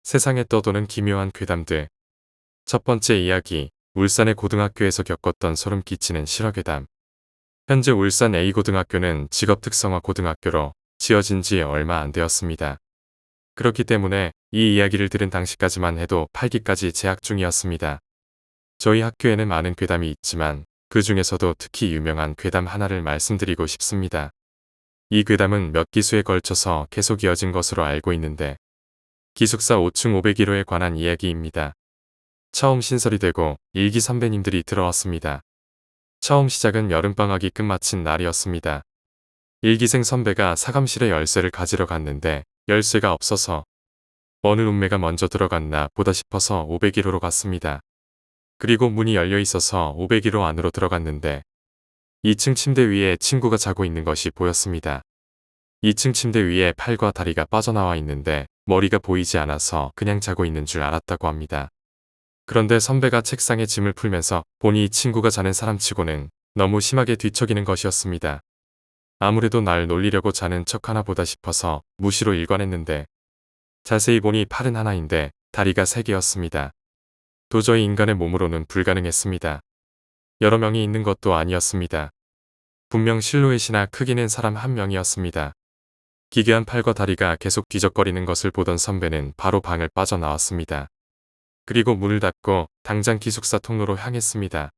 세상에 떠도는 기묘한 괴담들. 첫 번째 이야기, 울산의 고등학교에서 겪었던 소름 끼치는 실화괴담. 현재 울산 A고등학교는 직업특성화 고등학교로 지어진 지 얼마 안 되었습니다. 그렇기 때문에 이 이야기를 들은 당시까지만 해도 8기까지 재학 중이었습니다. 저희 학교에는 많은 괴담이 있지만 그 중에서도 특히 유명한 괴담 하나를 말씀드리고 싶습니다. 이 괴담은 몇 기수에 걸쳐서 계속 이어진 것으로 알고 있는데 기숙사 5층 501호에 관한 이야기입니다. 처음 신설이 되고 일기 선배님들이 들어왔습니다. 처음 시작은 여름방학이 끝마친 날이었습니다. 일기생 선배가 사감실에 열쇠를 가지러 갔는데 열쇠가 없어서 어느 운매가 먼저 들어갔나 보다 싶어서 501호로 갔습니다. 그리고 문이 열려 있어서 501호 안으로 들어갔는데 2층 침대 위에 친구가 자고 있는 것이 보였습니다. 2층 침대 위에 팔과 다리가 빠져나와 있는데 머리가 보이지 않아서 그냥 자고 있는 줄 알았다고 합니다. 그런데 선배가 책상에 짐을 풀면서 보니 친구가 자는 사람치고는 너무 심하게 뒤척이는 것이었습니다. 아무래도 날 놀리려고 자는 척 하나 보다 싶어서 무시로 일관했는데 자세히 보니 팔은 하나인데 다리가 3개였습니다. 도저히 인간의 몸으로는 불가능했습니다. 여러 명이 있는 것도 아니었습니다. 분명 실루엣이나 크기는 사람 한 명이었습니다. 기괴한 팔과 다리가 계속 뒤적거리는 것을 보던 선배는 바로 방을 빠져나왔습니다. 그리고 문을 닫고 당장 기숙사 통로로 향했습니다.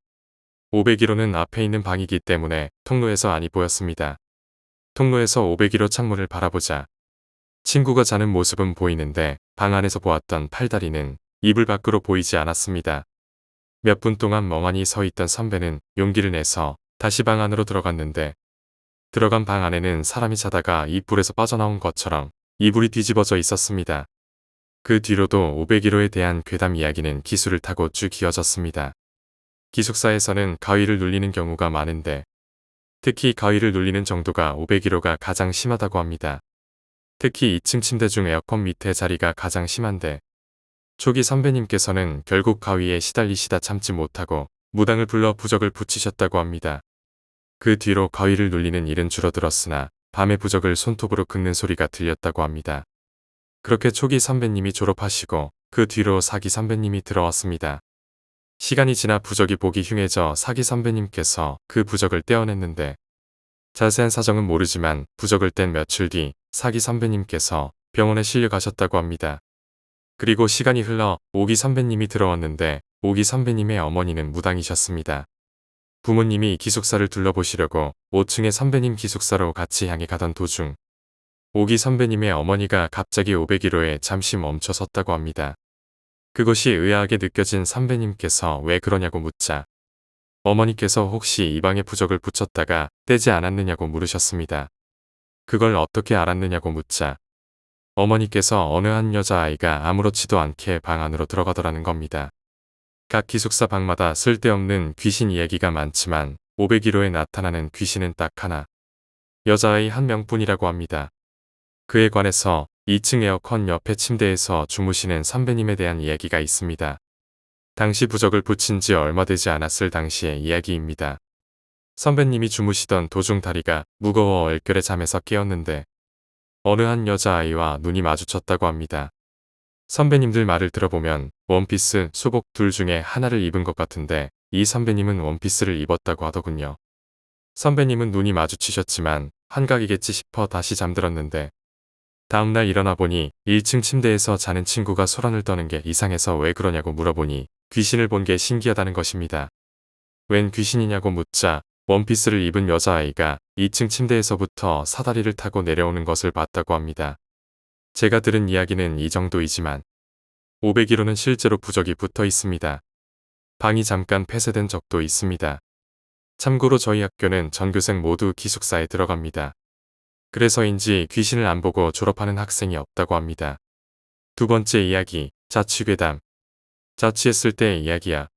501호는 앞에 있는 방이기 때문에 통로에서 안이 보였습니다. 통로에서 501호 창문을 바라보자 친구가 자는 모습은 보이는데 방 안에서 보았던 팔다리는 이불 밖으로 보이지 않았습니다. 몇 분 동안 멍하니 서 있던 선배는 용기를 내서 다시 방 안으로 들어갔는데 들어간 방 안에는 사람이 자다가 이불에서 빠져나온 것처럼 이불이 뒤집어져 있었습니다. 그 뒤로도 501호에 대한 괴담 이야기는 기수를 타고 쭉 이어졌습니다. 기숙사에서는 가위를 눌리는 경우가 많은데 특히 가위를 눌리는 정도가 501호가 가장 심하다고 합니다. 특히 2층 침대 중 에어컨 밑에 자리가 가장 심한데 초기 선배님께서는 결국 가위에 시달리시다 참지 못하고 무당을 불러 부적을 붙이셨다고 합니다. 그 뒤로 가위를 눌리는 일은 줄어들었으나 밤에 부적을 손톱으로 긁는 소리가 들렸다고 합니다. 그렇게 초기 선배님이 졸업하시고 그 뒤로 4기 선배님이 들어왔습니다. 시간이 지나 부적이 보기 흉해져 4기 선배님께서 그 부적을 떼어냈는데 자세한 사정은 모르지만 부적을 뗀 며칠 뒤 4기 선배님께서 병원에 실려가셨다고 합니다. 그리고 시간이 흘러 5기 선배님이 들어왔는데 5기 선배님의 어머니는 무당이셨습니다. 부모님이 기숙사를 둘러보시려고 5층의 선배님 기숙사로 같이 향해 가던 도중 5기 선배님의 어머니가 갑자기 501호에 잠시 멈춰 섰다고 합니다. 그것이 의아하게 느껴진 선배님께서 왜 그러냐고 묻자 어머니께서 혹시 이 방에 부적을 붙였다가 떼지 않았느냐고 물으셨습니다. 그걸 어떻게 알았느냐고 묻자 어머니께서 어느 한 여자아이가 아무렇지도 않게 방 안으로 들어가더라는 겁니다. 각 기숙사 방마다 쓸데없는 귀신 이야기가 많지만 501호에 나타나는 귀신은 딱 하나. 여자아이 한 명뿐이라고 합니다. 그에 관해서 2층 에어컨 옆에 침대에서 주무시는 선배님에 대한 이야기가 있습니다. 당시 부적을 붙인 지 얼마 되지 않았을 당시의 이야기입니다. 선배님이 주무시던 도중 다리가 무거워 얼결에 잠에서 깨었는데 어느 한 여자아이와 눈이 마주쳤다고 합니다. 선배님들 말을 들어보면 원피스, 수복 둘 중에 하나를 입은 것 같은데 이 선배님은 원피스를 입었다고 하더군요. 선배님은 눈이 마주치셨지만 환각이겠지 싶어 다시 잠들었는데 다음날 일어나 보니 1층 침대에서 자는 친구가 소란을 떠는 게 이상해서 왜 그러냐고 물어보니 귀신을 본 게 신기하다는 것입니다. 웬 귀신이냐고 묻자 원피스를 입은 여자아이가 2층 침대에서부터 사다리를 타고 내려오는 것을 봤다고 합니다. 제가 들은 이야기는 이 정도이지만 501호는 실제로 부적이 붙어 있습니다. 방이 잠깐 폐쇄된 적도 있습니다. 참고로 저희 학교는 전교생 모두 기숙사에 들어갑니다. 그래서인지 귀신을 안 보고 졸업하는 학생이 없다고 합니다. 두 번째 이야기, 자취괴담. 자취했을 때의 이야기야.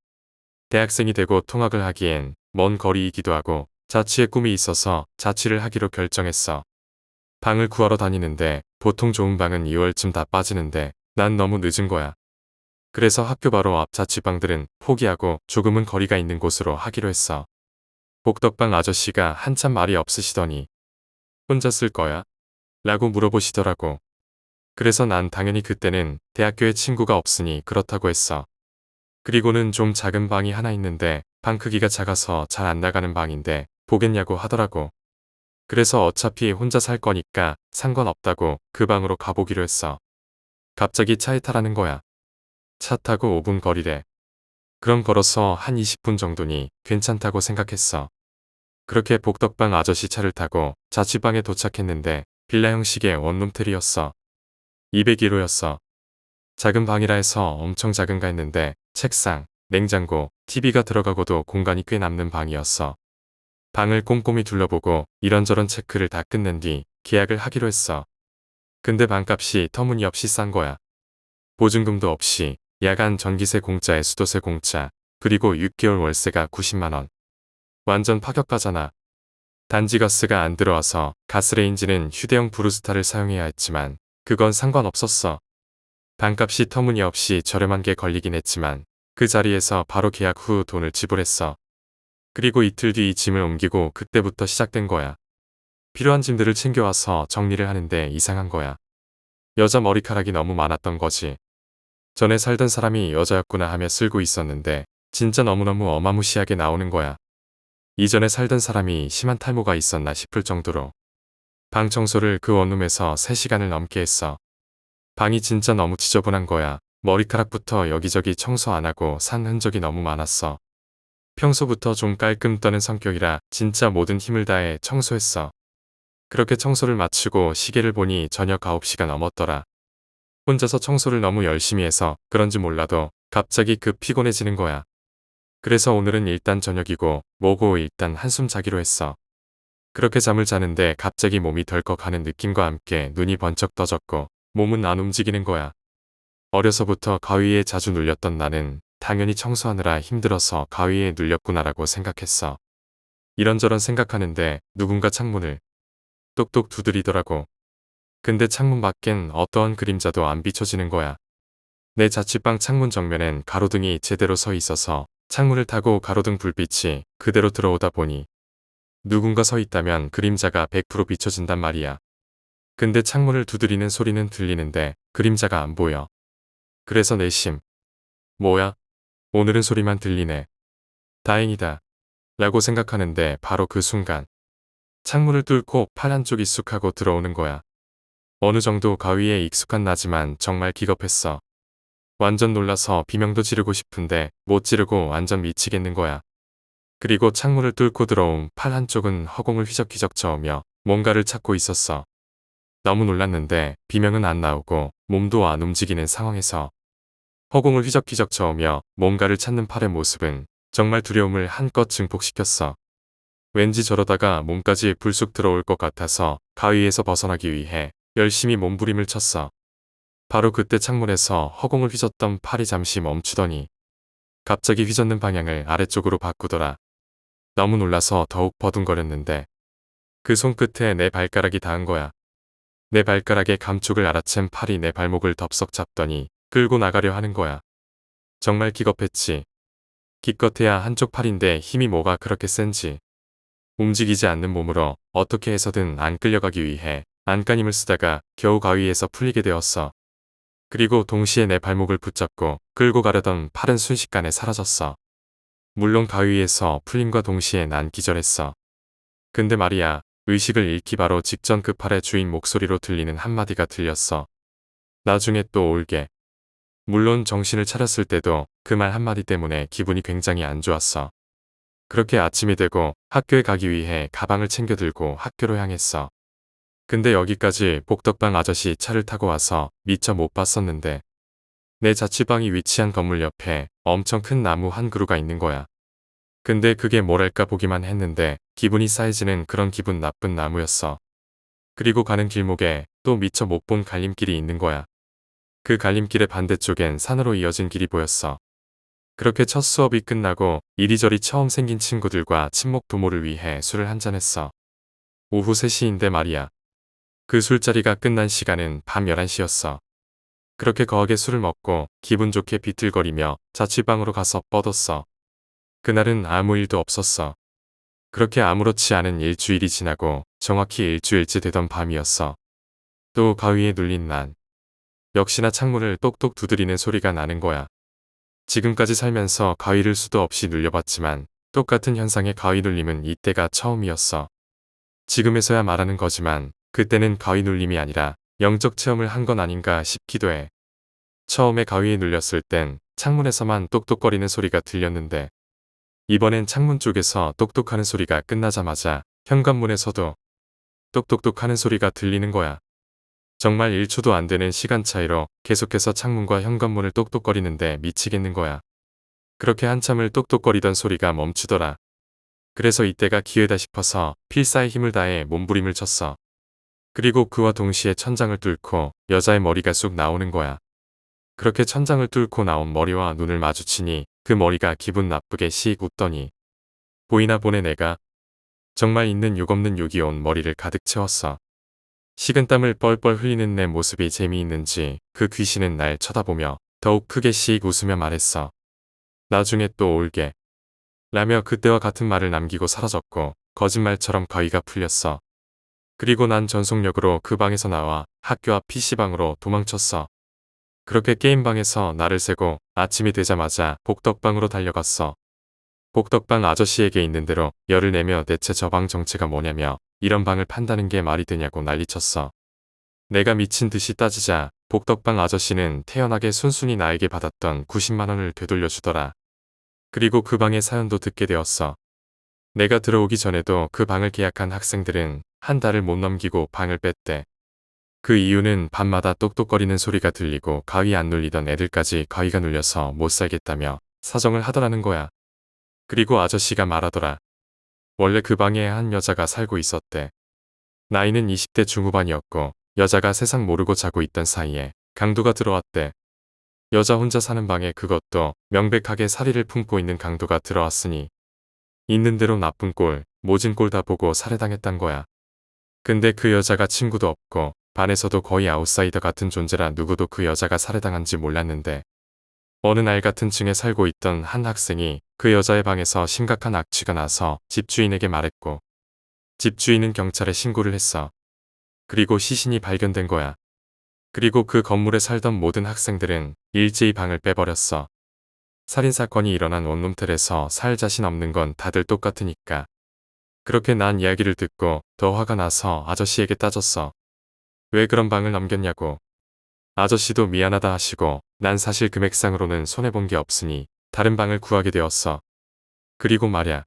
대학생이 되고 통학을 하기엔 먼 거리이기도 하고 자취의 꿈이 있어서 자취를 하기로 결정했어. 방을 구하러 다니는데 보통 좋은 방은 2월쯤 다 빠지는데 난 너무 늦은 거야. 그래서 학교 바로 앞 자취방들은 포기하고 조금은 거리가 있는 곳으로 하기로 했어. 복덕방 아저씨가 한참 말이 없으시더니 혼자 쓸 거야? 라고 물어보시더라고. 그래서 난 당연히 그때는 대학교에 친구가 없으니 그렇다고 했어. 그리고는 좀 작은 방이 하나 있는데 방 크기가 작아서 잘 안 나가는 방인데 보겠냐고 하더라고. 그래서 어차피 혼자 살 거니까 상관없다고 그 방으로 가보기로 했어. 갑자기 차에 타라는 거야. 차 타고 5분 거리래. 그럼 걸어서 한 20분 정도니 괜찮다고 생각했어. 그렇게 복덕방 아저씨 차를 타고 자취방에 도착했는데 빌라 형식의 원룸텔이었어. 201호였어. 작은 방이라 해서 엄청 작은가 했는데 책상, 냉장고, TV가 들어가고도 공간이 꽤 남는 방이었어. 방을 꼼꼼히 둘러보고 이런저런 체크를 다 끝낸 뒤 계약을 하기로 했어. 근데 방값이 터무니없이 싼 거야. 보증금도 없이 야간 전기세 공짜에 수도세 공짜, 그리고 6개월 월세가 90만 원. 완전 파격가잖아. 단지 가스가 안 들어와서 가스레인지는 휴대용 브루스타를 사용해야 했지만 그건 상관없었어. 방값이 터무니없이 저렴한 게 걸리긴 했지만 그 자리에서 바로 계약 후 돈을 지불했어. 그리고 이틀 뒤 짐을 옮기고 그때부터 시작된 거야. 필요한 짐들을 챙겨와서 정리를 하는데 이상한 거야. 여자 머리카락이 너무 많았던 거지. 전에 살던 사람이 여자였구나 하며 쓸고 있었는데 진짜 너무너무 어마무시하게 나오는 거야. 이전에 살던 사람이 심한 탈모가 있었나 싶을 정도로. 방 청소를 그 원룸에서 3시간을 넘게 했어. 방이 진짜 너무 지저분한 거야. 머리카락부터 여기저기 청소 안 하고 산 흔적이 너무 많았어. 평소부터 좀 깔끔 떠는 성격이라 진짜 모든 힘을 다해 청소했어. 그렇게 청소를 마치고 시계를 보니 저녁 9시가 넘었더라. 혼자서 청소를 너무 열심히 해서 그런지 몰라도 갑자기 급 피곤해지는 거야. 그래서 오늘은 일단 저녁이고 뭐고 일단 한숨 자기로 했어. 그렇게 잠을 자는데 갑자기 몸이 덜컥하는 느낌과 함께 눈이 번쩍 떠졌고 몸은 안 움직이는 거야. 어려서부터 가위에 자주 눌렸던 나는 당연히 청소하느라 힘들어서 가위에 눌렸구나라고 생각했어. 이런저런 생각하는데 누군가 창문을 똑똑 두드리더라고. 근데 창문 밖엔 어떠한 그림자도 안 비춰지는 거야. 내 자취방 창문 정면엔 가로등이 제대로 서 있어서 창문을 타고 가로등 불빛이 그대로 들어오다 보니 누군가 서 있다면 그림자가 100% 비춰진단 말이야. 근데 창문을 두드리는 소리는 들리는데 그림자가 안 보여. 그래서 내심 뭐야? 오늘은 소리만 들리네. 다행이다. 라고 생각하는데 바로 그 순간 창문을 뚫고 팔 한쪽이 쑥 하고 들어오는 거야. 어느 정도 가위에 익숙한 나지만 정말 기겁했어. 완전 놀라서 비명도 지르고 싶은데 못 지르고 완전 미치겠는 거야. 그리고 창문을 뚫고 들어온 팔 한쪽은 허공을 휘적휘적 저으며 뭔가를 찾고 있었어. 너무 놀랐는데 비명은 안 나오고 몸도 안 움직이는 상황에서 허공을 휘적휘적 저으며 뭔가를 찾는 팔의 모습은 정말 두려움을 한껏 증폭시켰어. 왠지 저러다가 몸까지 불쑥 들어올 것 같아서 가위에서 벗어나기 위해 열심히 몸부림을 쳤어. 바로 그때 창문에서 허공을 휘젓던 팔이 잠시 멈추더니 갑자기 휘젓는 방향을 아래쪽으로 바꾸더라. 너무 놀라서 더욱 버둥거렸는데 그 손끝에 내 발가락이 닿은 거야. 내 발가락의 감촉을 알아챈 팔이 내 발목을 덥석 잡더니 끌고 나가려 하는 거야. 정말 기겁했지. 기껏해야 한쪽 팔인데 힘이 뭐가 그렇게 센지. 움직이지 않는 몸으로 어떻게 해서든 안 끌려가기 위해 안간힘을 쓰다가 겨우 가위에서 풀리게 되었어. 그리고 동시에 내 발목을 붙잡고 끌고 가려던 팔은 순식간에 사라졌어. 물론 가위에서 풀림과 동시에 난 기절했어. 근데 말이야, 의식을 잃기 바로 직전 그 팔의 주인 목소리로 들리는 한마디가 들렸어. 나중에 또 올게. 물론 정신을 차렸을 때도 그 말 한마디 때문에 기분이 굉장히 안 좋았어. 그렇게 아침이 되고 학교에 가기 위해 가방을 챙겨 들고 학교로 향했어. 근데 여기까지 복덕방 아저씨 차를 타고 와서 미처 못 봤었는데 내 자취방이 위치한 건물 옆에 엄청 큰 나무 한 그루가 있는 거야. 근데 그게 뭐랄까 보기만 했는데 기분이 싸해지는 그런 기분 나쁜 나무였어. 그리고 가는 길목에 또 미처 못 본 갈림길이 있는 거야. 그 갈림길의 반대쪽엔 산으로 이어진 길이 보였어. 그렇게 첫 수업이 끝나고 이리저리 처음 생긴 친구들과 친목 도모를 위해 술을 한잔했어. 오후 3시인데 말이야. 그 술자리가 끝난 시간은 밤 11시였어. 그렇게 거하게 술을 먹고 기분 좋게 비틀거리며 자취방으로 가서 뻗었어. 그날은 아무 일도 없었어. 그렇게 아무렇지 않은 일주일이 지나고 정확히 일주일째 되던 밤이었어. 또 가위에 눌린 난. 역시나 창문을 똑똑 두드리는 소리가 나는 거야. 지금까지 살면서 가위를 수도 없이 눌려봤지만 똑같은 현상의 가위 눌림은 이때가 처음이었어. 지금에서야 말하는 거지만 그때는 가위 눌림이 아니라 영적 체험을 한 건 아닌가 싶기도 해. 처음에 가위에 눌렸을 땐 창문에서만 똑똑거리는 소리가 들렸는데 이번엔 창문 쪽에서 똑똑하는 소리가 끝나자마자 현관문에서도 똑똑똑 하는 소리가 들리는 거야. 정말 1초도 안 되는 시간 차이로 계속해서 창문과 현관문을 똑똑거리는데 미치겠는 거야. 그렇게 한참을 똑똑거리던 소리가 멈추더라. 그래서 이때가 기회다 싶어서 필사의 힘을 다해 몸부림을 쳤어. 그리고 그와 동시에 천장을 뚫고 여자의 머리가 쑥 나오는 거야. 그렇게 천장을 뚫고 나온 머리와 눈을 마주치니 그 머리가 기분 나쁘게 씩 웃더니 보이나 보네 내가. 정말 있는 욕 없는 욕이 온 머리를 가득 채웠어. 식은땀을 뻘뻘 흘리는 내 모습이 재미있는지 그 귀신은 날 쳐다보며 더욱 크게 씩 웃으며 말했어. 나중에 또 올게. 라며 그때와 같은 말을 남기고 사라졌고 거짓말처럼 가위가 풀렸어. 그리고 난 전속력으로 그 방에서 나와 학교 앞 PC방으로 도망쳤어. 그렇게 게임방에서 날을 새고 아침이 되자마자 복덕방으로 달려갔어. 복덕방 아저씨에게 있는 대로 열을 내며 대체 저 방 정체가 뭐냐며 이런 방을 판다는 게 말이 되냐고 난리쳤어. 내가 미친 듯이 따지자 복덕방 아저씨는 태연하게 순순히 나에게 받았던 90만 원을 되돌려주더라. 그리고 그 방의 사연도 듣게 되었어. 내가 들어오기 전에도 그 방을 계약한 학생들은 한 달을 못 넘기고 방을 뺐대. 그 이유는 밤마다 똑똑거리는 소리가 들리고 가위 안 눌리던 애들까지 가위가 눌려서 못 살겠다며 사정을 하더라는 거야. 그리고 아저씨가 말하더라. 원래 그 방에 한 여자가 살고 있었대. 나이는 20대 중후반이었고 여자가 세상 모르고 자고 있던 사이에 강도가 들어왔대. 여자 혼자 사는 방에 그것도 명백하게 사리를 품고 있는 강도가 들어왔으니 있는 대로 나쁜 꼴, 모진 꼴 다 보고 살해당했단 거야. 근데 그 여자가 친구도 없고 반에서도 거의 아웃사이더 같은 존재라 누구도 그 여자가 살해당한지 몰랐는데 어느 날 같은 층에 살고 있던 한 학생이 그 여자의 방에서 심각한 악취가 나서 집주인에게 말했고 집주인은 경찰에 신고를 했어. 그리고 시신이 발견된 거야. 그리고 그 건물에 살던 모든 학생들은 일제히 방을 빼버렸어. 살인사건이 일어난 원룸텔에서 살 자신 없는 건 다들 똑같으니까. 그렇게 난 이야기를 듣고 더 화가 나서 아저씨에게 따졌어. 왜 그런 방을 넘겼냐고. 아저씨도 미안하다 하시고 난 사실 금액상으로는 손해본 게 없으니 다른 방을 구하게 되었어. 그리고 말야.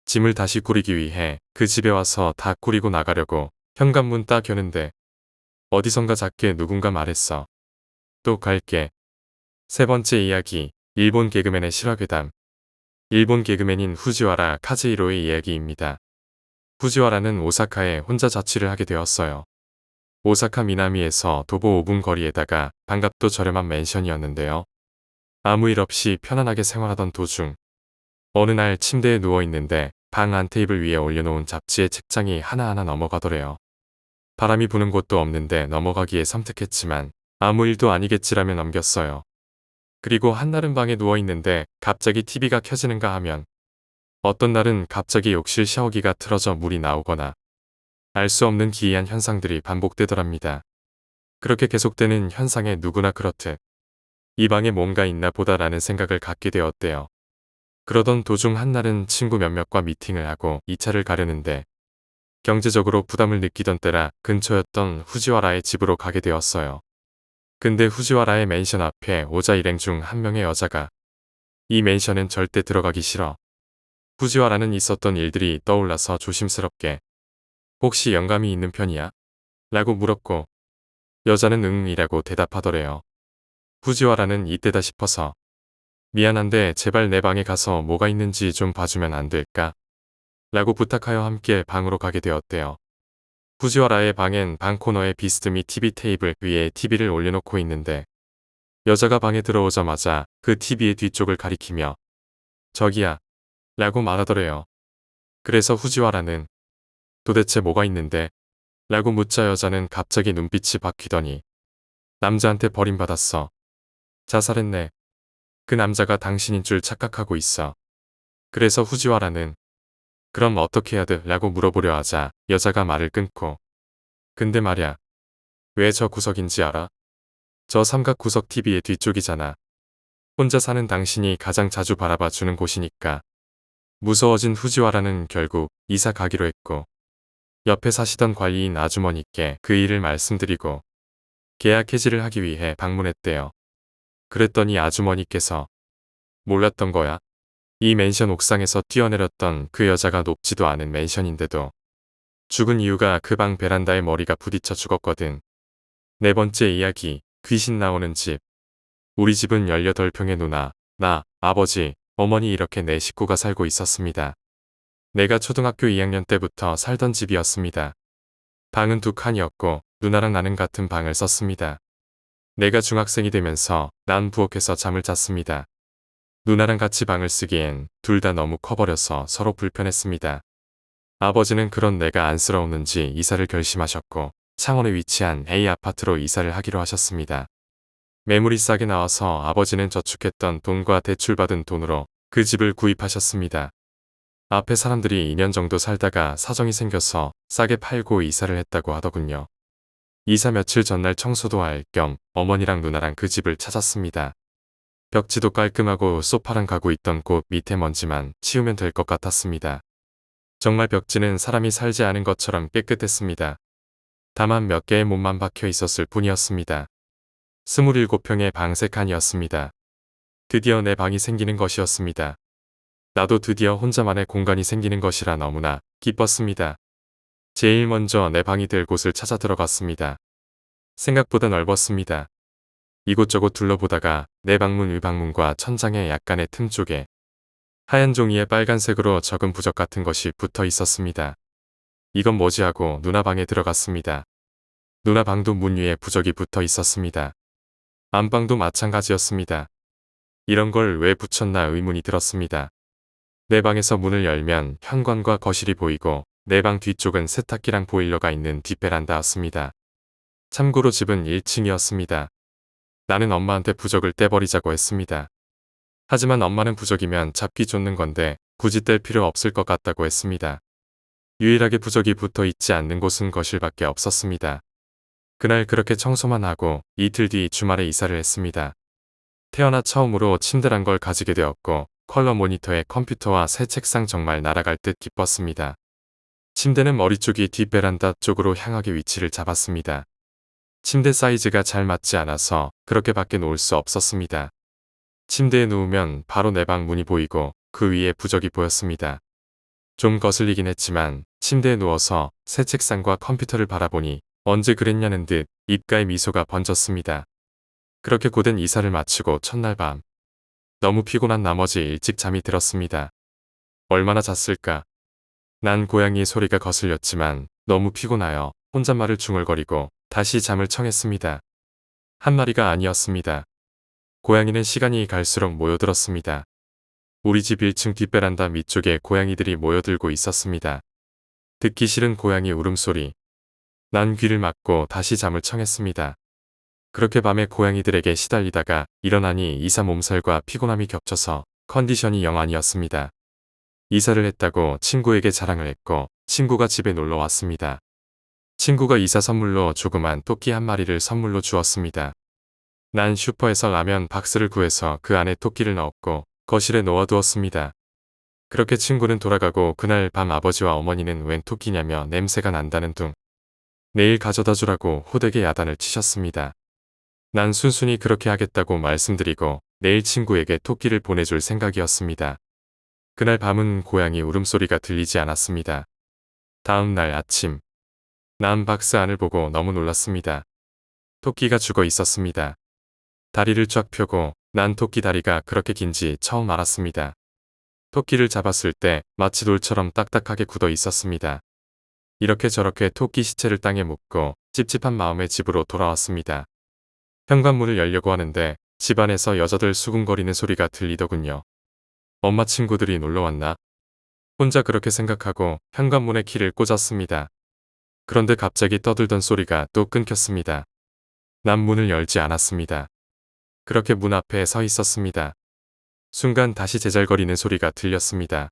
짐을 다시 꾸리기 위해 그 집에 와서 다 꾸리고 나가려고 현관문 딱 여는데 어디선가 작게 누군가 말했어. 또 갈게. 세 번째 이야기. 일본 개그맨의 실화괴담. 일본 개그맨인 후지와라 카즈히로의 이야기입니다. 후지와라는 오사카에 혼자 자취를 하게 되었어요. 오사카 미나미에서 도보 5분 거리에다가 반값도 저렴한 맨션이었는데요. 아무 일 없이 편안하게 생활하던 도중 어느 날 침대에 누워있는데 방 안 테이블 위에 올려놓은 잡지의 책장이 하나하나 넘어가더래요. 바람이 부는 곳도 없는데 넘어가기에 섬뜩했지만 아무 일도 아니겠지라며 넘겼어요. 그리고 한날은 방에 누워있는데 갑자기 TV가 켜지는가 하면 어떤 날은 갑자기 욕실 샤워기가 틀어져 물이 나오거나 알 수 없는 기이한 현상들이 반복되더랍니다. 그렇게 계속되는 현상에 누구나 그렇듯 이 방에 뭔가 있나 보다라는 생각을 갖게 되었대요. 그러던 도중 한날은 친구 몇몇과 미팅을 하고 2차를 가려는데 경제적으로 부담을 느끼던 때라 근처였던 후지와라의 집으로 가게 되었어요. 근데 후지와라의 맨션 앞에 오자 일행 중 한 명의 여자가 이 맨션은 절대 들어가기 싫어. 후지와라는 있었던 일들이 떠올라서 조심스럽게 혹시 영감이 있는 편이야? 라고 물었고 여자는 응이라고 대답하더래요. 후지와라는 이때다 싶어서 미안한데 제발 내 방에 가서 뭐가 있는지 좀 봐주면 안 될까? 라고 부탁하여 함께 방으로 가게 되었대요. 후지와라의 방엔 방 코너에 비스듬히 TV 테이블 위에 TV를 올려놓고 있는데 여자가 방에 들어오자마자 그 TV의 뒤쪽을 가리키며 저기야 라고 말하더래요. 그래서 후지와라는 도대체 뭐가 있는데? 라고 묻자 여자는 갑자기 눈빛이 바뀌더니 남자한테 버림받았어. 자살했네. 그 남자가 당신인 줄 착각하고 있어. 그래서 후지와라는 그럼 어떻게 해야 돼? 라고 물어보려 하자 여자가 말을 끊고 근데 말야 왜 저 구석인지 알아? 저 삼각 구석 TV의 뒤쪽이잖아. 혼자 사는 당신이 가장 자주 바라봐 주는 곳이니까. 무서워진 후지와라는 결국 이사 가기로 했고, 옆에 사시던 관리인 아주머니께 그 일을 말씀드리고 계약 해지를 하기 위해 방문했대요. 그랬더니 아주머니께서 몰랐던 거야. 이 맨션 옥상에서 뛰어내렸던 그 여자가 높지도 않은 맨션인데도 죽은 이유가 그 방 베란다에 머리가 부딪혀 죽었거든. 네 번째 이야기, 귀신 나오는 집. 우리 집은 18평의 누나, 나, 아버지, 어머니 이렇게 네 식구가 살고 있었습니다. 내가 초등학교 2학년 때부터 살던 집이었습니다. 방은 2칸이었고 누나랑 나는 같은 방을 썼습니다. 내가 중학생이 되면서 난 부엌에서 잠을 잤습니다. 누나랑 같이 방을 쓰기엔 둘 다 너무 커버려서 서로 불편했습니다. 아버지는 그런 내가 안쓰러웠는지 이사를 결심하셨고 창원에 위치한 A 아파트로 이사를 하기로 하셨습니다. 매물이 싸게 나와서 아버지는 저축했던 돈과 대출받은 돈으로 그 집을 구입하셨습니다. 앞에 사람들이 2년 정도 살다가 사정이 생겨서 싸게 팔고 이사를 했다고 하더군요. 이사 며칠 전날 청소도 할 겸 어머니랑 누나랑 그 집을 찾았습니다. 벽지도 깔끔하고 소파랑 가구 있던 곳 밑에 먼지만 치우면 될 것 같았습니다. 정말 벽지는 사람이 살지 않은 것처럼 깨끗했습니다. 다만 몇 개의 못만 박혀 있었을 뿐이었습니다. 27평의 방 3칸이었습니다. 드디어 내 방이 생기는 것이었습니다. 나도 드디어 혼자만의 공간이 생기는 것이라 너무나 기뻤습니다. 제일 먼저 내 방이 될 곳을 찾아 들어갔습니다. 생각보다 넓었습니다. 이곳저곳 둘러보다가 내 방문 위방문과 천장의 약간의 틈 쪽에 하얀 종이에 빨간색으로 적은 부적 같은 것이 붙어 있었습니다. 이건 뭐지 하고 누나 방에 들어갔습니다. 누나 방도 문 위에 부적이 붙어 있었습니다. 안방도 마찬가지였습니다. 이런 걸 왜 붙였나 의문이 들었습니다. 내 방에서 문을 열면 현관과 거실이 보이고 내 방 뒤쪽은 세탁기랑 보일러가 있는 뒷베란다였습니다. 참고로 집은 1층이었습니다. 나는 엄마한테 부적을 떼버리자고 했습니다. 하지만 엄마는 부적이면 잡기 쫓는 건데 굳이 뗄 필요 없을 것 같다고 했습니다. 유일하게 부적이 붙어 있지 않는 곳은 거실밖에 없었습니다. 그날 그렇게 청소만 하고 이틀 뒤 주말에 이사를 했습니다. 태어나 처음으로 침대란 걸 가지게 되었고 컬러 모니터에 컴퓨터와 새 책상 정말 날아갈 듯 기뻤습니다. 침대는 머리 쪽이 뒷베란다 쪽으로 향하게 위치를 잡았습니다. 침대 사이즈가 잘 맞지 않아서 그렇게 밖에 놓을 수 없었습니다. 침대에 누우면 바로 내 방 문이 보이고 그 위에 부적이 보였습니다. 좀 거슬리긴 했지만 침대에 누워서 새 책상과 컴퓨터를 바라보니 언제 그랬냐는 듯 입가에 미소가 번졌습니다. 그렇게 고된 이사를 마치고 첫날 밤 너무 피곤한 나머지 일찍 잠이 들었습니다. 얼마나 잤을까? 난 고양이의 소리가 거슬렸지만 너무 피곤하여 혼잣말을 중얼거리고 다시 잠을 청했습니다. 한 마리가 아니었습니다. 고양이는 시간이 갈수록 모여들었습니다. 우리 집 1층 뒷베란다 밑쪽에 고양이들이 모여들고 있었습니다. 듣기 싫은 고양이 울음소리. 난 귀를 막고 다시 잠을 청했습니다. 그렇게 밤에 고양이들에게 시달리다가 일어나니 이사 몸살과 피곤함이 겹쳐서 컨디션이 영 아니었습니다. 이사를 했다고 친구에게 자랑을 했고 친구가 집에 놀러 왔습니다. 친구가 이사 선물로 조그만 토끼 한 마리를 선물로 주었습니다. 난 슈퍼에서 라면 박스를 구해서 그 안에 토끼를 넣었고 거실에 놓아두었습니다. 그렇게 친구는 돌아가고 그날 밤 아버지와 어머니는 웬 토끼냐며 냄새가 난다는 둥. 내일 가져다 주라고 호되게 야단을 치셨습니다. 난 순순히 그렇게 하겠다고 말씀드리고 내일 친구에게 토끼를 보내줄 생각이었습니다. 그날 밤은 고양이 울음소리가 들리지 않았습니다. 다음 날 아침 난 박스 안을 보고 너무 놀랐습니다. 토끼가 죽어 있었습니다. 다리를 쫙 펴고 난 토끼 다리가 그렇게 긴지 처음 알았습니다. 토끼를 잡았을 때 마치 돌처럼 딱딱하게 굳어 있었습니다. 이렇게 저렇게 토끼 시체를 땅에 묻고 찝찝한 마음에 집으로 돌아왔습니다. 현관문을 열려고 하는데 집안에서 여자들 수군거리는 소리가 들리더군요. 엄마 친구들이 놀러왔나? 혼자 그렇게 생각하고 현관문에 키를 꽂았습니다. 그런데 갑자기 떠들던 소리가 또 끊겼습니다. 난 문을 열지 않았습니다. 그렇게 문 앞에 서 있었습니다. 순간 다시 제잘거리는 소리가 들렸습니다.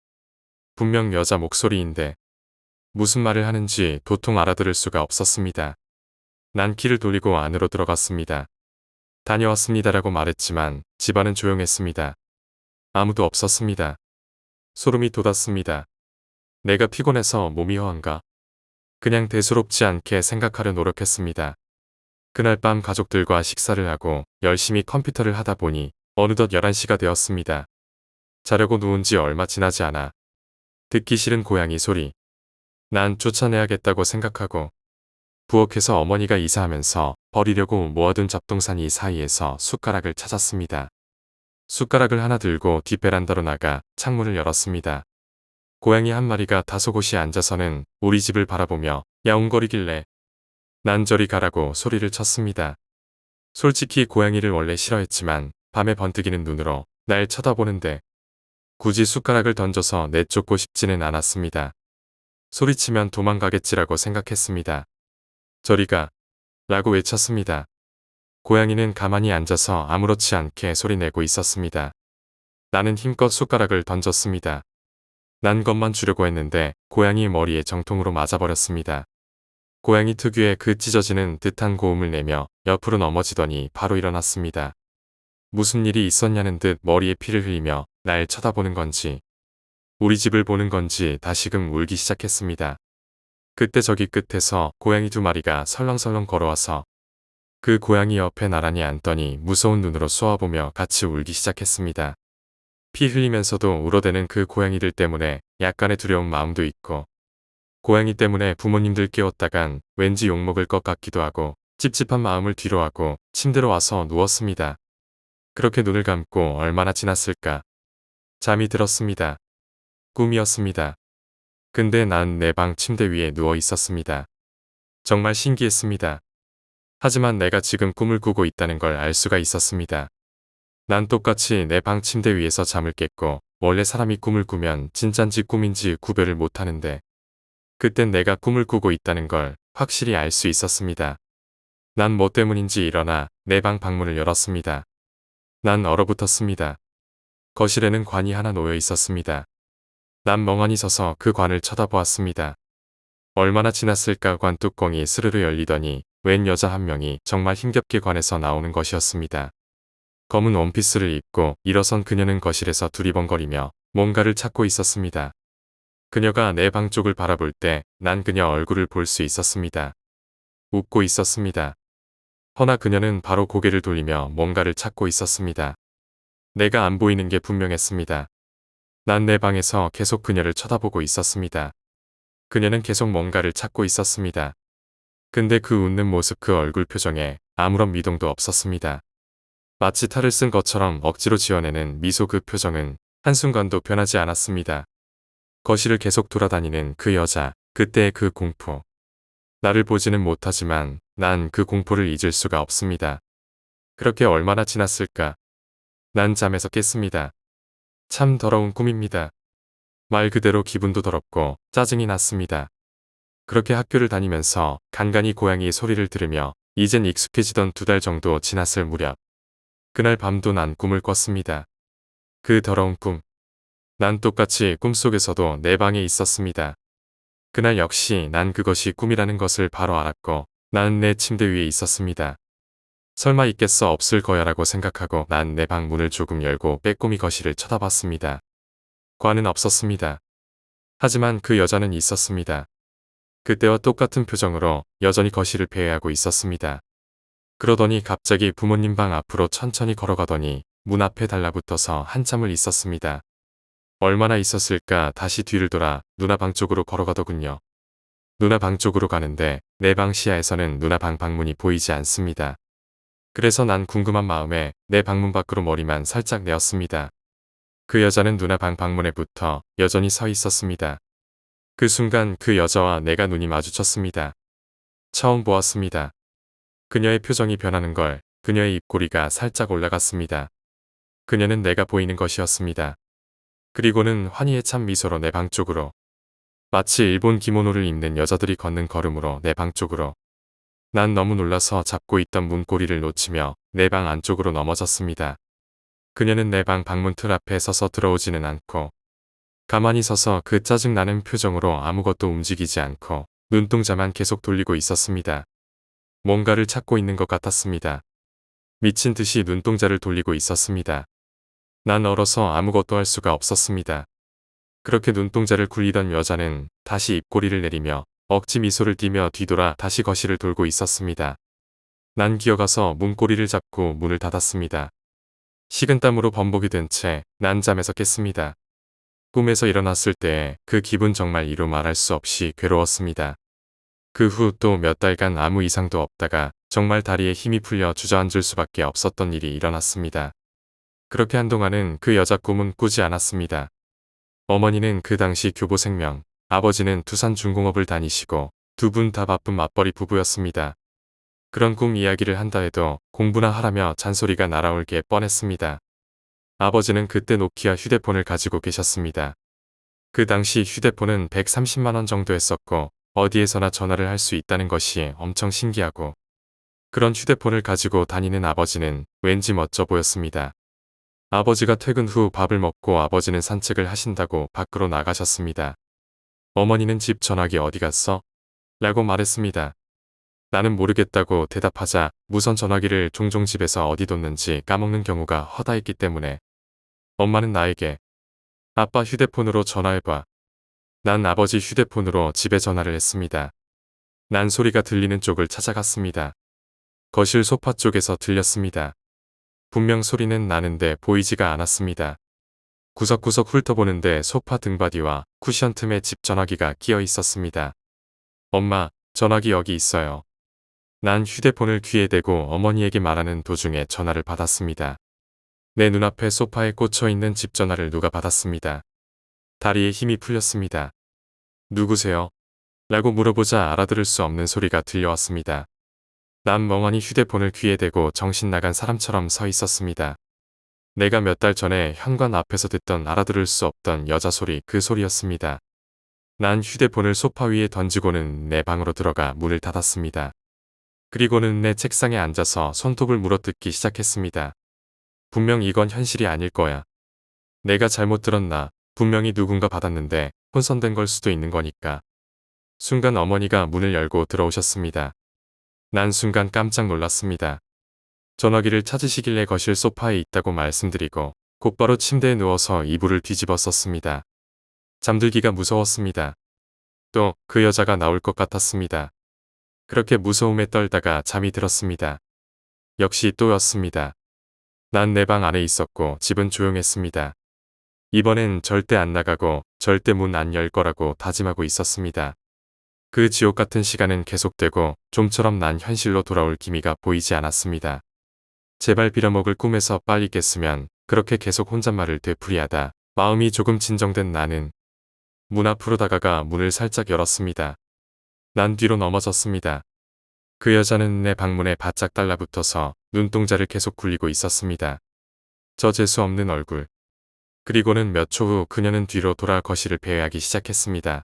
분명 여자 목소리인데 무슨 말을 하는지 도통 알아들을 수가 없었습니다. 난 키를 돌리고 안으로 들어갔습니다. 다녀왔습니다라고 말했지만 집안은 조용했습니다. 아무도 없었습니다. 소름이 돋았습니다. 내가 피곤해서 몸이 허한가? 그냥 대수롭지 않게 생각하려 노력했습니다. 그날 밤 가족들과 식사를 하고 열심히 컴퓨터를 하다 보니 어느덧 11시가 되었습니다. 자려고 누운 지 얼마 지나지 않아 듣기 싫은 고양이 소리. 난 쫓아내야겠다고 생각하고 부엌에서 어머니가 이사하면서 버리려고 모아둔 잡동사니 사이에서 숟가락을 찾았습니다. 숟가락을 하나 들고 뒷베란다로 나가 창문을 열었습니다. 고양이 한 마리가 다소곳이 앉아서는 우리 집을 바라보며 야옹거리길래 난 저리 가라고 소리를 쳤습니다. 솔직히 고양이를 원래 싫어했지만 밤에 번뜩이는 눈으로 날 쳐다보는데 굳이 숟가락을 던져서 내쫓고 싶지는 않았습니다. 소리치면 도망가겠지라고 생각했습니다. 저리 가 라고 외쳤습니다. 고양이는 가만히 앉아서 아무렇지 않게 소리내고 있었습니다. 나는 힘껏 숟가락을 던졌습니다. 난 것만 주려고 했는데 고양이 머리에 정통으로 맞아버렸습니다. 고양이 특유의 그 찢어지는 듯한 고음을 내며 옆으로 넘어지더니 바로 일어났습니다. 무슨 일이 있었냐는 듯 머리에 피를 흘리며 날 쳐다보는 건지 우리 집을 보는 건지 다시금 울기 시작했습니다. 그때 저기 끝에서 고양이 2마리가 설렁설렁 걸어와서 그 고양이 옆에 나란히 앉더니 무서운 눈으로 쏘아보며 같이 울기 시작했습니다. 피 흘리면서도 울어대는 그 고양이들 때문에 약간의 두려운 마음도 있고 고양이 때문에 부모님들 깨웠다간 왠지 욕먹을 것 같기도 하고 찝찝한 마음을 뒤로하고 침대로 와서 누웠습니다. 그렇게 눈을 감고 얼마나 지났을까. 잠이 들었습니다. 꿈이었습니다. 근데 난 내 방 침대 위에 누워 있었습니다. 정말 신기했습니다. 하지만 내가 지금 꿈을 꾸고 있다는 걸 알 수가 있었습니다. 난 똑같이 내 방 침대 위에서 잠을 깼고 원래 사람이 꿈을 꾸면 진짠지 꿈인지 구별을 못하는데 그땐 내가 꿈을 꾸고 있다는 걸 확실히 알 수 있었습니다. 난 뭐 때문인지 일어나 내 방 방문을 열었습니다. 난 얼어붙었습니다. 거실에는 관이 하나 놓여 있었습니다. 난 멍하니 서서 그 관을 쳐다보았습니다. 얼마나 지났을까 관 뚜껑이 스르르 열리더니 웬 여자 한 명이 정말 힘겹게 관에서 나오는 것이었습니다. 검은 원피스를 입고 일어선 그녀는 거실에서 두리번거리며 뭔가를 찾고 있었습니다. 그녀가 내 방 쪽을 바라볼 때 난 그녀 얼굴을 볼 수 있었습니다. 웃고 있었습니다. 허나 그녀는 바로 고개를 돌리며 뭔가를 찾고 있었습니다. 내가 안 보이는 게 분명했습니다. 난 내 방에서 계속 그녀를 쳐다보고 있었습니다. 그녀는 계속 뭔가를 찾고 있었습니다. 근데 그 웃는 모습 그 얼굴 표정에 아무런 미동도 없었습니다. 마치 탈을 쓴 것처럼 억지로 지어내는 미소 그 표정은 한순간도 변하지 않았습니다. 거실을 계속 돌아다니는 그 여자, 그때의 그 공포. 나를 보지는 못하지만 난 그 공포를 잊을 수가 없습니다. 그렇게 얼마나 지났을까? 난 잠에서 깼습니다. 참 더러운 꿈입니다. 말 그대로 기분도 더럽고 짜증이 났습니다. 그렇게 학교를 다니면서 간간히 고양이의 소리를 들으며 이젠 익숙해지던 2달 정도 지났을 무렵 그날 밤도 난 꿈을 꿨습니다. 그 더러운 꿈. 난 똑같이 꿈속에서도 내 방에 있었습니다. 그날 역시 난 그것이 꿈이라는 것을 바로 알았고 나는 내 침대 위에 있었습니다. 설마 있겠어 없을 거야라고 생각하고 난 내 방 문을 조금 열고 빼꼼히 거실을 쳐다봤습니다. 관은 없었습니다. 하지만 그 여자는 있었습니다. 그때와 똑같은 표정으로 여전히 거실을 배회하고 있었습니다. 그러더니 갑자기 부모님 방 앞으로 천천히 걸어가더니 문 앞에 달라붙어서 한참을 있었습니다. 얼마나 있었을까 다시 뒤를 돌아 누나 방 쪽으로 걸어가더군요. 누나 방 쪽으로 가는데 내 방 시야에서는 누나 방 방문이 보이지 않습니다. 그래서 난 궁금한 마음에 내 방문 밖으로 머리만 살짝 내었습니다. 그 여자는 누나 방 방문에 붙어 여전히 서 있었습니다. 그 순간 그 여자와 내가 눈이 마주쳤습니다. 처음 보았습니다. 그녀의 표정이 변하는 걸, 그녀의 입꼬리가 살짝 올라갔습니다. 그녀는 내가 보이는 것이었습니다. 그리고는 환희에 찬 미소로 내 방 쪽으로, 마치 일본 기모노를 입는 여자들이 걷는 걸음으로 내 방 쪽으로. 난 너무 놀라서 잡고 있던 문고리를 놓치며 내 방 안쪽으로 넘어졌습니다. 그녀는 내 방 방문 틀 앞에 서서 들어오지는 않고 가만히 서서 그 짜증나는 표정으로 아무것도 움직이지 않고 눈동자만 계속 돌리고 있었습니다. 뭔가를 찾고 있는 것 같았습니다. 미친 듯이 눈동자를 돌리고 있었습니다. 난 얼어서 아무것도 할 수가 없었습니다. 그렇게 눈동자를 굴리던 여자는 다시 입꼬리를 내리며 억지 미소를 띠며 뒤돌아 다시 거실을 돌고 있었습니다. 난 기어가서 문고리를 잡고 문을 닫았습니다. 식은땀으로 범벅이 된 채 난 잠에서 깼습니다. 꿈에서 일어났을 때 그 기분 정말 이루 말할 수 없이 괴로웠습니다. 그 후 또 몇 달간 아무 이상도 없다가 정말 다리에 힘이 풀려 주저앉을 수밖에 없었던 일이 일어났습니다. 그렇게 한동안은 그 여자 꿈은 꾸지 않았습니다. 어머니는 그 당시 교보생명, 아버지는 두산중공업을 다니시고 두 분 다 바쁜 맞벌이 부부였습니다. 그런 꿈 이야기를 한다 해도 공부나 하라며 잔소리가 날아올 게 뻔했습니다. 아버지는 그때 노키아 휴대폰을 가지고 계셨습니다. 그 당시 휴대폰은 130만 원 정도 했었고 어디에서나 전화를 할 수 있다는 것이 엄청 신기하고 그런 휴대폰을 가지고 다니는 아버지는 왠지 멋져 보였습니다. 아버지가 퇴근 후 밥을 먹고 아버지는 산책을 하신다고 밖으로 나가셨습니다. 어머니는 집 전화기 어디 갔어? 라고 말했습니다. 나는 모르겠다고 대답하자 무선 전화기를 종종 집에서 어디 뒀는지 까먹는 경우가 허다했기 때문에 엄마는 나에게 아빠 휴대폰으로 전화해봐. 난 아버지 휴대폰으로 집에 전화를 했습니다. 난 소리가 들리는 쪽을 찾아갔습니다. 거실 소파 쪽에서 들렸습니다. 분명 소리는 나는데 보이지가 않았습니다. 구석구석 훑어보는데 소파 등받이와 쿠션 틈에 집 전화기가 끼어 있었습니다. 엄마, 전화기 여기 있어요. 난 휴대폰을 귀에 대고 어머니에게 말하는 도중에 전화를 받았습니다. 내 눈앞에 소파에 꽂혀 있는 집 전화를 누가 받았습니다. 다리에 힘이 풀렸습니다. 누구세요? 라고 물어보자 알아들을 수 없는 소리가 들려왔습니다. 난 멍하니 휴대폰을 귀에 대고 정신 나간 사람처럼 서 있었습니다. 내가 몇 달 전에 현관 앞에서 듣던 알아들을 수 없던 여자 소리 그 소리였습니다. 난 휴대폰을 소파 위에 던지고는 내 방으로 들어가 문을 닫았습니다. 그리고는 내 책상에 앉아서 손톱을 물어뜯기 시작했습니다. 분명 이건 현실이 아닐 거야. 내가 잘못 들었나? 분명히 누군가 받았는데 혼선된 걸 수도 있는 거니까. 순간 어머니가 문을 열고 들어오셨습니다. 난 순간 깜짝 놀랐습니다. 전화기를 찾으시길래 거실 소파에 있다고 말씀드리고 곧바로 침대에 누워서 이불을 뒤집어 썼습니다. 잠들기가 무서웠습니다. 또 그 여자가 나올 것 같았습니다. 그렇게 무서움에 떨다가 잠이 들었습니다. 역시 또였습니다. 난 내 방 안에 있었고 집은 조용했습니다. 이번엔 절대 안 나가고 절대 문 안 열 거라고 다짐하고 있었습니다. 그 지옥 같은 시간은 계속되고 좀처럼 난 현실로 돌아올 기미가 보이지 않았습니다. 제발 빌어먹을 꿈에서 빨리 깼으면 그렇게 계속 혼잣말을 되풀이하다 마음이 조금 진정된 나는 문 앞으로 다가가 문을 살짝 열었습니다. 난 뒤로 넘어졌습니다. 그 여자는 내 방문에 바짝 달라붙어서 눈동자를 계속 굴리고 있었습니다. 저 재수 없는 얼굴. 그리고는 몇 초 후 그녀는 뒤로 돌아 거실을 배회하기 시작했습니다.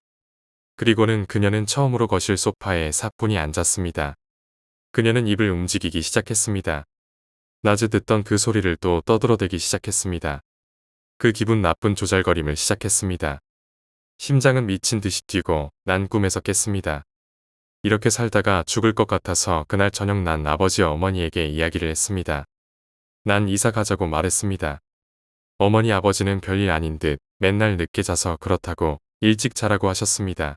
그리고는 그녀는 처음으로 거실 소파에 사뿐히 앉았습니다. 그녀는 입을 움직이기 시작했습니다. 낮에 듣던 그 소리를 또 떠들어대기 시작했습니다. 그 기분 나쁜 조잘거림을 시작했습니다. 심장은 미친 듯이 뛰고 난 꿈에서 깼습니다. 이렇게 살다가 죽을 것 같아서 그날 저녁 난 아버지 어머니에게 이야기를 했습니다. 난 이사 가자고 말했습니다. 어머니 아버지는 별일 아닌 듯 맨날 늦게 자서 그렇다고 일찍 자라고 하셨습니다.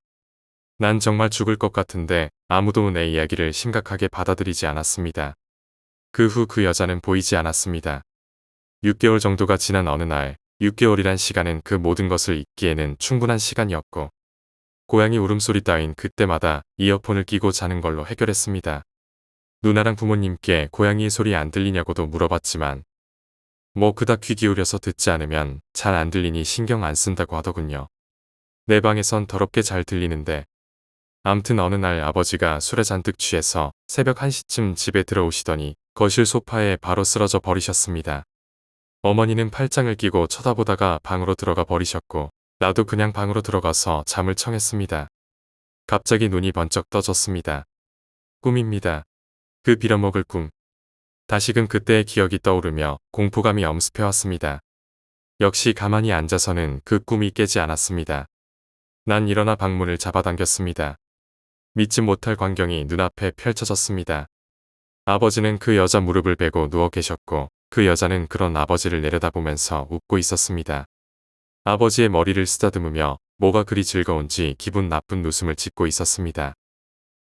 난 정말 죽을 것 같은데 아무도 내 이야기를 심각하게 받아들이지 않았습니다. 그 후 그 여자는 보이지 않았습니다. 6개월 정도가 지난 어느 날 6개월이란 시간은 그 모든 것을 잊기에는 충분한 시간이었고 고양이 울음소리 따윈 그때마다 이어폰을 끼고 자는 걸로 해결했습니다. 누나랑 부모님께 고양이의 소리 안 들리냐고도 물어봤지만 뭐 그닥 귀 기울여서 듣지 않으면 잘 안 들리니 신경 안 쓴다고 하더군요. 내 방에선 더럽게 잘 들리는데 암튼 어느 날 아버지가 술에 잔뜩 취해서 새벽 1시쯤 집에 들어오시더니 거실 소파에 바로 쓰러져 버리셨습니다. 어머니는 팔짱을 끼고 쳐다보다가 방으로 들어가 버리셨고 나도 그냥 방으로 들어가서 잠을 청했습니다. 갑자기 눈이 번쩍 떠졌습니다. 꿈입니다. 그 빌어먹을 꿈. 다시금 그때의 기억이 떠오르며 공포감이 엄습해왔습니다. 역시 가만히 앉아서는 그 꿈이 깨지 않았습니다. 난 일어나 방문을 잡아당겼습니다. 믿지 못할 광경이 눈앞에 펼쳐졌습니다. 아버지는 그 여자 무릎을 베고 누워 계셨고 그 여자는 그런 아버지를 내려다보면서 웃고 있었습니다. 아버지의 머리를 쓰다듬으며 뭐가 그리 즐거운지 기분 나쁜 웃음을 짓고 있었습니다.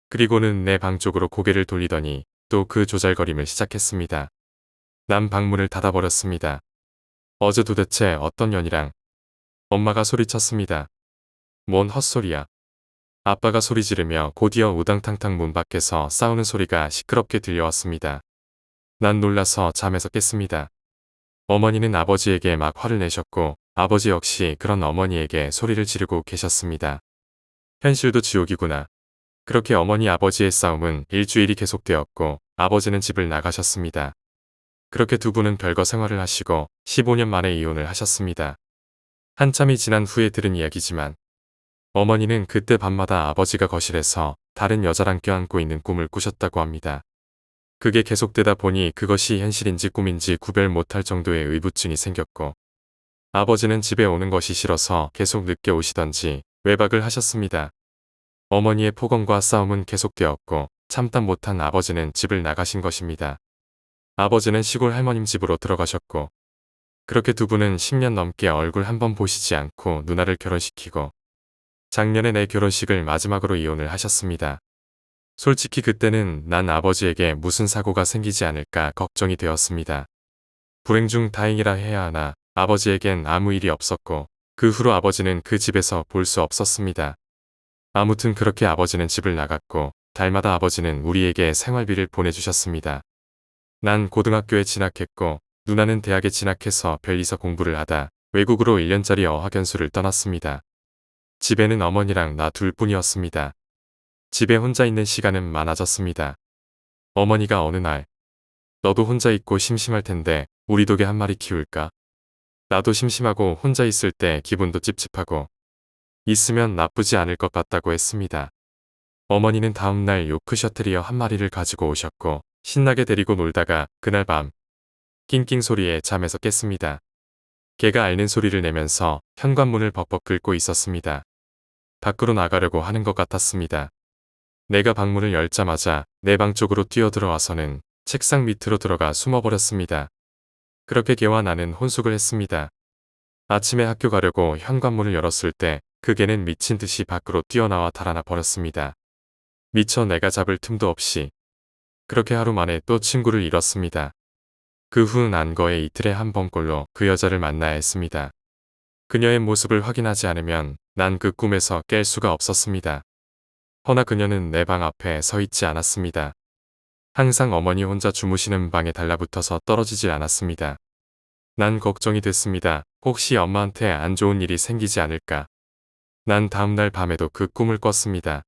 그리고는 내 방 쪽으로 고개를 돌리더니 또 그 조잘거림을 시작했습니다. 난 방문을 닫아버렸습니다. 어제 도대체 어떤 년이랑. 엄마가 소리쳤습니다. 뭔 헛소리야. 아빠가 소리 지르며 곧이어 우당탕탕 문 밖에서 싸우는 소리가 시끄럽게 들려왔습니다. 난 놀라서 잠에서 깼습니다. 어머니는 아버지에게 막 화를 내셨고 아버지 역시 그런 어머니에게 소리를 지르고 계셨습니다. 현실도 지옥이구나. 그렇게 어머니 아버지의 싸움은 일주일이 계속되었고 아버지는 집을 나가셨습니다. 그렇게 두 분은 별거 생활을 하시고 15년 만에 이혼을 하셨습니다. 한참이 지난 후에 들은 이야기지만 어머니는 그때 밤마다 아버지가 거실에서 다른 여자랑 껴안고 있는 꿈을 꾸셨다고 합니다. 그게 계속되다 보니 그것이 현실인지 꿈인지 구별 못할 정도의 의부증이 생겼고 아버지는 집에 오는 것이 싫어서 계속 늦게 오시던지 외박을 하셨습니다. 어머니의 폭언과 싸움은 계속되었고 참다 못한 아버지는 집을 나가신 것입니다. 아버지는 시골 할머님 집으로 들어가셨고 그렇게 두 분은 10년 넘게 얼굴 한번 보시지 않고 누나를 결혼시키고 작년에 내 결혼식을 마지막으로 이혼을 하셨습니다. 솔직히 그때는 난 아버지에게 무슨 사고가 생기지 않을까 걱정이 되었습니다. 불행 중 다행이라 해야 하나 아버지에겐 아무 일이 없었고 그 후로 아버지는 그 집에서 볼 수 없었습니다. 아무튼 그렇게 아버지는 집을 나갔고 달마다 아버지는 우리에게 생활비를 보내주셨습니다. 난 고등학교에 진학했고 누나는 대학에 진학해서 별리서 공부를 하다 외국으로 1년짜리 어학연수를 떠났습니다. 집에는 어머니랑 나 둘뿐이었습니다. 집에 혼자 있는 시간은 많아졌습니다. 어머니가 어느 날 너도 혼자 있고 심심할 텐데 우리 도개 한 마리 키울까? 나도 심심하고 혼자 있을 때 기분도 찝찝하고 있으면 나쁘지 않을 것 같다고 했습니다. 어머니는 다음날 요크 셔틀리어 한 마리를 가지고 오셨고 신나게 데리고 놀다가 그날 밤 낑낑 소리에 잠에서 깼습니다. 개가 앓는 소리를 내면서 현관문을 벅벅 긁고 있었습니다. 밖으로 나가려고 하는 것 같았습니다. 내가 방문을 열자마자 내 방 쪽으로 뛰어들어와서는 책상 밑으로 들어가 숨어버렸습니다. 그렇게 개와 나는 혼숙을 했습니다. 아침에 학교 가려고 현관문을 열었을 때 그 개는 미친 듯이 밖으로 뛰어나와 달아나 버렸습니다. 미처 내가 잡을 틈도 없이. 그렇게 하루 만에 또 친구를 잃었습니다. 그 후 난 거의 이틀에 한 번꼴로 그 여자를 만나야 했습니다. 그녀의 모습을 확인하지 않으면 난 그 꿈에서 깰 수가 없었습니다. 허나 그녀는 내 방 앞에 서 있지 않았습니다. 항상 어머니 혼자 주무시는 방에 달라붙어서 떨어지질 않았습니다. 난 걱정이 됐습니다. 혹시 엄마한테 안 좋은 일이 생기지 않을까. 난 다음날 밤에도 그 꿈을 꿨습니다.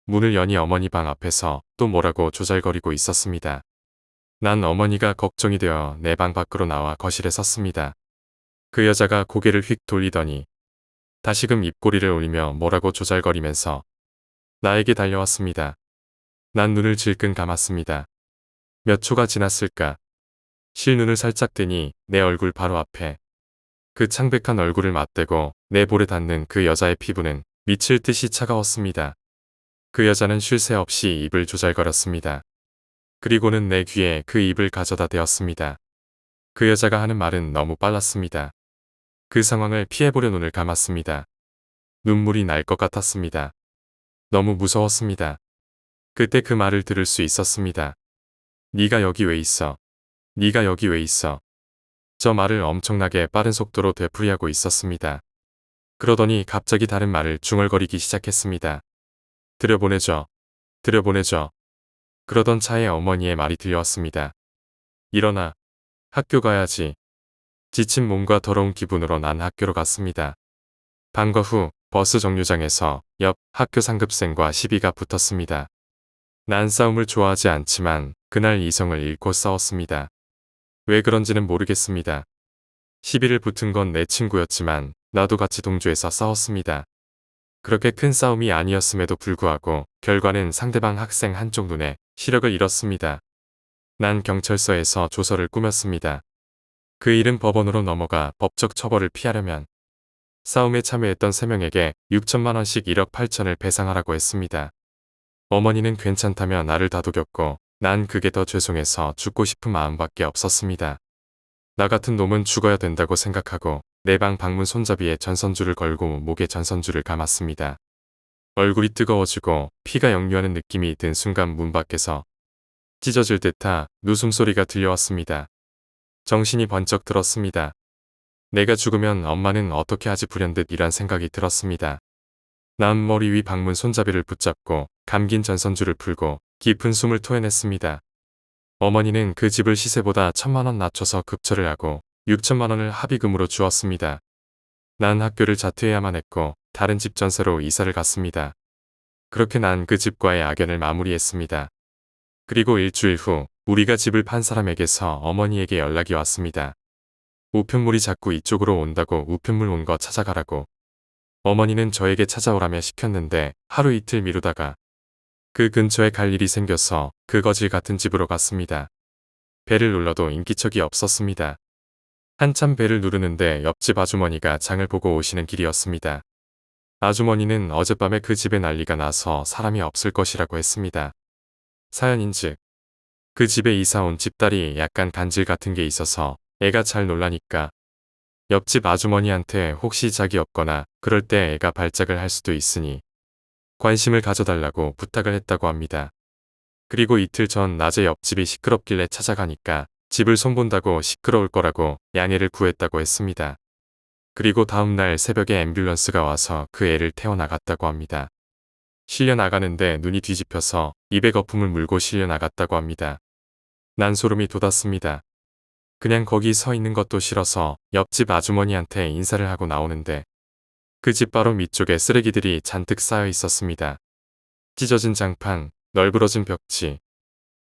문을 여니 어머니 방 앞에서 또 뭐라고 조잘거리고 있었습니다. 난 어머니가 걱정이 되어 내 방 밖으로 나와 거실에 섰습니다. 그 여자가 고개를 휙 돌리더니 다시금 입꼬리를 올리며 뭐라고 조잘거리면서 나에게 달려왔습니다. 난 눈을 질끈 감았습니다. 몇 초가 지났을까. 실눈을 살짝 뜨니 내 얼굴 바로 앞에 그 창백한 얼굴을 맞대고 내 볼에 닿는 그 여자의 피부는 미칠 듯이 차가웠습니다. 그 여자는 쉴 새 없이 입을 조잘거렸습니다. 그리고는 내 귀에 그 입을 가져다 대었습니다. 그 여자가 하는 말은 너무 빨랐습니다. 그 상황을 피해보려 눈을 감았습니다. 눈물이 날 것 같았습니다. 너무 무서웠습니다. 그때 그 말을 들을 수 있었습니다. 네가 여기 왜 있어? 네가 여기 왜 있어? 저 말을 엄청나게 빠른 속도로 되풀이하고 있었습니다. 그러더니 갑자기 다른 말을 중얼거리기 시작했습니다. 들여보내줘. 들여보내줘. 그러던 차에 어머니의 말이 들려왔습니다. 일어나. 학교 가야지. 지친 몸과 더러운 기분으로 난 학교로 갔습니다. 방과 후 버스 정류장에서 옆 학교 상급생과 시비가 붙었습니다. 난 싸움을 좋아하지 않지만 그날 이성을 잃고 싸웠습니다. 왜 그런지는 모르겠습니다. 시비를 붙은 건 내 친구였지만 나도 같이 동조해서 싸웠습니다. 그렇게 큰 싸움이 아니었음에도 불구하고 결과는 상대방 학생 한쪽 눈에 시력을 잃었습니다. 난 경찰서에서 조서를 꾸몄습니다. 그 일은 법원으로 넘어가 법적 처벌을 피하려면 싸움에 참여했던 3명에게 6천만 원씩 1억 8천을 배상하라고 했습니다. 어머니는 괜찮다며 나를 다독였고 난 그게 더 죄송해서 죽고 싶은 마음밖에 없었습니다. 나 같은 놈은 죽어야 된다고 생각하고 내 방 방문 손잡이에 전선줄을 걸고 목에 전선줄을 감았습니다. 얼굴이 뜨거워지고 피가 역류하는 느낌이 든 순간 문 밖에서 찢어질 듯한 누숨소리가 들려왔습니다. 정신이 번쩍 들었습니다. 내가 죽으면 엄마는 어떻게 하지 불현듯 이란 생각이 들었습니다. 난 머리 위 방문 손잡이를 붙잡고 감긴 전선줄을 풀고 깊은 숨을 토해냈습니다. 어머니는 그 집을 시세보다 1,000만 원 낮춰서 급처를 하고 6천만 원을 합의금으로 주었습니다. 난 학교를 자퇴해야만 했고 다른 집 전세로 이사를 갔습니다. 그렇게 난 그 집과의 악연을 마무리했습니다. 그리고 일주일 후 우리가 집을 판 사람에게서 어머니에게 연락이 왔습니다. 우편물이 자꾸 이쪽으로 온다고 우편물 온 거 찾아가라고. 어머니는 저에게 찾아오라며 시켰는데 하루 이틀 미루다가 그 근처에 갈 일이 생겨서 그 거질 같은 집으로 갔습니다. 배를 눌러도 인기척이 없었습니다. 한참 배를 누르는데 옆집 아주머니가 장을 보고 오시는 길이었습니다. 아주머니는 어젯밤에 그 집에 난리가 나서 사람이 없을 것이라고 했습니다. 사연인즉 그 집에 이사 온 집딸이 약간 간질 같은 게 있어서 애가 잘 놀라니까 옆집 아주머니한테 혹시 짝이 없거나 그럴 때 애가 발작을 할 수도 있으니 관심을 가져달라고 부탁을 했다고 합니다. 그리고 이틀 전 낮에 옆집이 시끄럽길래 찾아가니까 집을 손본다고 시끄러울 거라고 양해를 구했다고 했습니다. 그리고 다음날 새벽에 앰뷸런스가 와서 그 애를 태워나갔다고 합니다. 실려 나가는데 눈이 뒤집혀서 입에 거품을 물고 실려 나갔다고 합니다. 난 소름이 돋았습니다. 그냥 거기 서 있는 것도 싫어서 옆집 아주머니한테 인사를 하고 나오는데 그 집 바로 밑쪽에 쓰레기들이 잔뜩 쌓여 있었습니다. 찢어진 장판, 널브러진 벽지.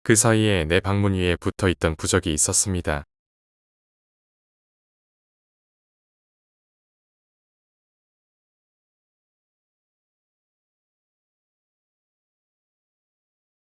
그 사이에 내 방문 위에 붙어 있던 부적이 있었습니다.